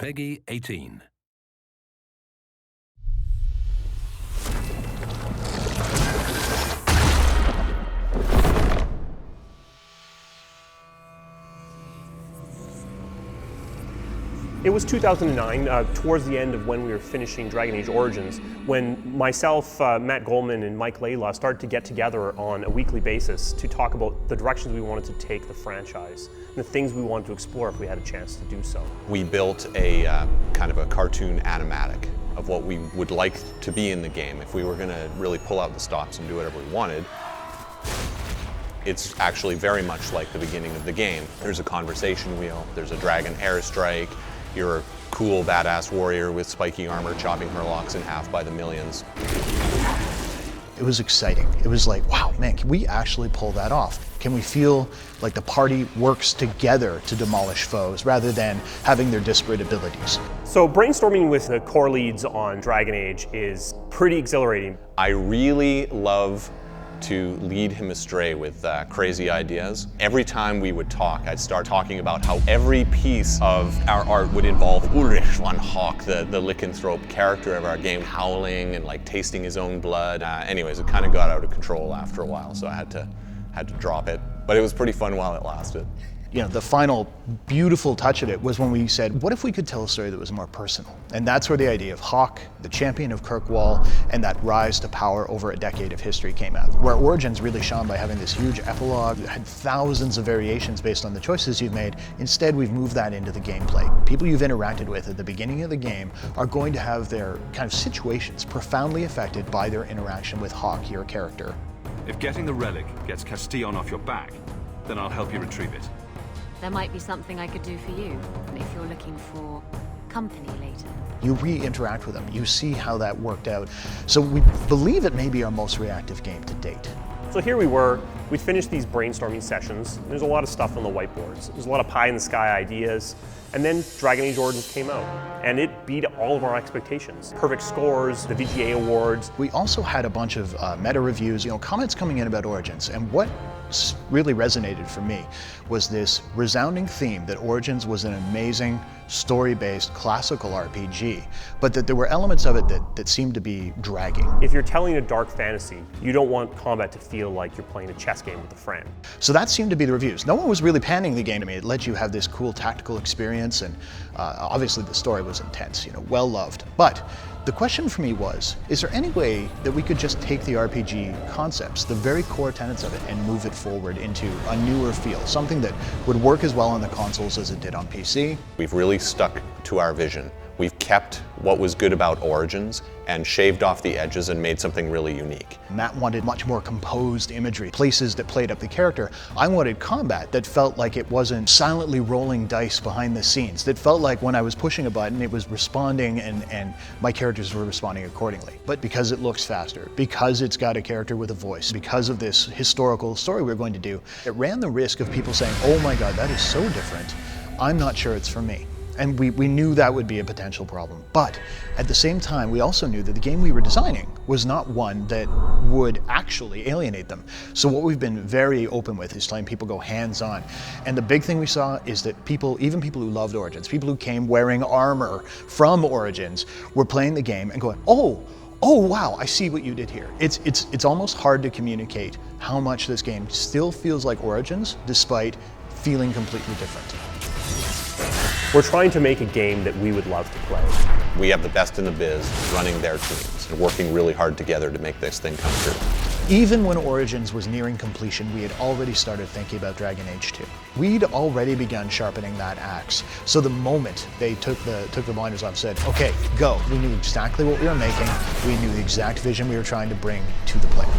PEGI 18. It was 2009, towards the end of when we were finishing Dragon Age Origins, when myself, Matt Goldman, and Mike Layla started to get together on a weekly basis to talk about the directions we wanted to take the franchise, and the things we wanted to explore if we had a chance to do so. We built a kind of a cartoon animatic of what we would like to be in the game if we were going to really pull out the stops and do whatever we wanted. It's actually very much like the beginning of the game. There's a conversation wheel, there's a dragon airstrike, you're a cool, badass warrior with spiky armor chopping Murlocs in half by the millions. It was exciting. It was like, wow, man, can we actually pull that off? Can we feel like the party works together to demolish foes rather than having their disparate abilities? So brainstorming with the core leads on Dragon Age is pretty exhilarating. I really love to lead him astray with crazy ideas. Every time we would talk, I'd start talking about how every piece of our art would involve Ulrich von Hawk, the lycanthrope character of our game, howling and like tasting his own blood. Anyways, it kind of got out of control after a while, so I had to drop it. But it was pretty fun while it lasted. You know, the final beautiful touch of it was when we said, what if we could tell a story that was more personal? And that's where the idea of Hawk, the champion of Kirkwall, and that rise to power over a decade of history came out. Where Origins really shone by having this huge epilogue that had thousands of variations based on the choices you've made. Instead, we've moved that into the gameplay. People you've interacted with at the beginning of the game are going to have their kind of situations profoundly affected by their interaction with Hawk, your character. If getting the relic gets Castillon off your back, then I'll help you retrieve it. There might be something I could do for you, if you're looking for company later. You re-interact with them, you see how that worked out. So we believe it may be our most reactive game to date. So here we were, we finished these brainstorming sessions. There's a lot of stuff on the whiteboards. There's a lot of pie-in-the-sky ideas. And then Dragon Age Origins came out, and it beat all of our expectations. Perfect scores, the VGA awards. We also had a bunch of meta reviews, comments coming in about Origins, and what really resonated for me was this resounding theme that Origins was an amazing story-based classical RPG, but that there were elements of it that seemed to be dragging. If you're telling a dark fantasy, you don't want combat to feel like you're playing a chess game with a friend. So that seemed to be the reviews. No one was really panning the game to me. It let you have this cool tactical experience, and obviously the story was intense, well loved. But the question for me was, is there any way that we could just take the RPG concepts, the very core tenets of it, and move it forward into a newer feel, something that would work as well on the consoles as it did on PC? We've really stuck to our vision. We've kept what was good about Origins and shaved off the edges and made something really unique. Matt wanted much more composed imagery, places that played up the character. I wanted combat that felt like it wasn't silently rolling dice behind the scenes, that felt like when I was pushing a button, it was responding and my characters were responding accordingly. But because it looks faster, because it's got a character with a voice, because of this historical story we're going to do, it ran the risk of people saying, oh my God, that is so different. I'm not sure it's for me. And we knew that would be a potential problem. But at the same time, we also knew that the game we were designing was not one that would actually alienate them. So what we've been very open with is letting people go hands-on. And the big thing we saw is that people, even people who loved Origins, people who came wearing armor from Origins, were playing the game and going, oh wow, I see what you did here. It's almost hard to communicate how much this game still feels like Origins, despite feeling completely different. We're trying to make a game that we would love to play. We have the best in the biz running their teams and working really hard together to make this thing come true. Even when Origins was nearing completion, we had already started thinking about Dragon Age 2. We'd already begun sharpening that axe. So the moment they took the blinders off, said, okay, go. We knew exactly what we were making. We knew the exact vision we were trying to bring to the player.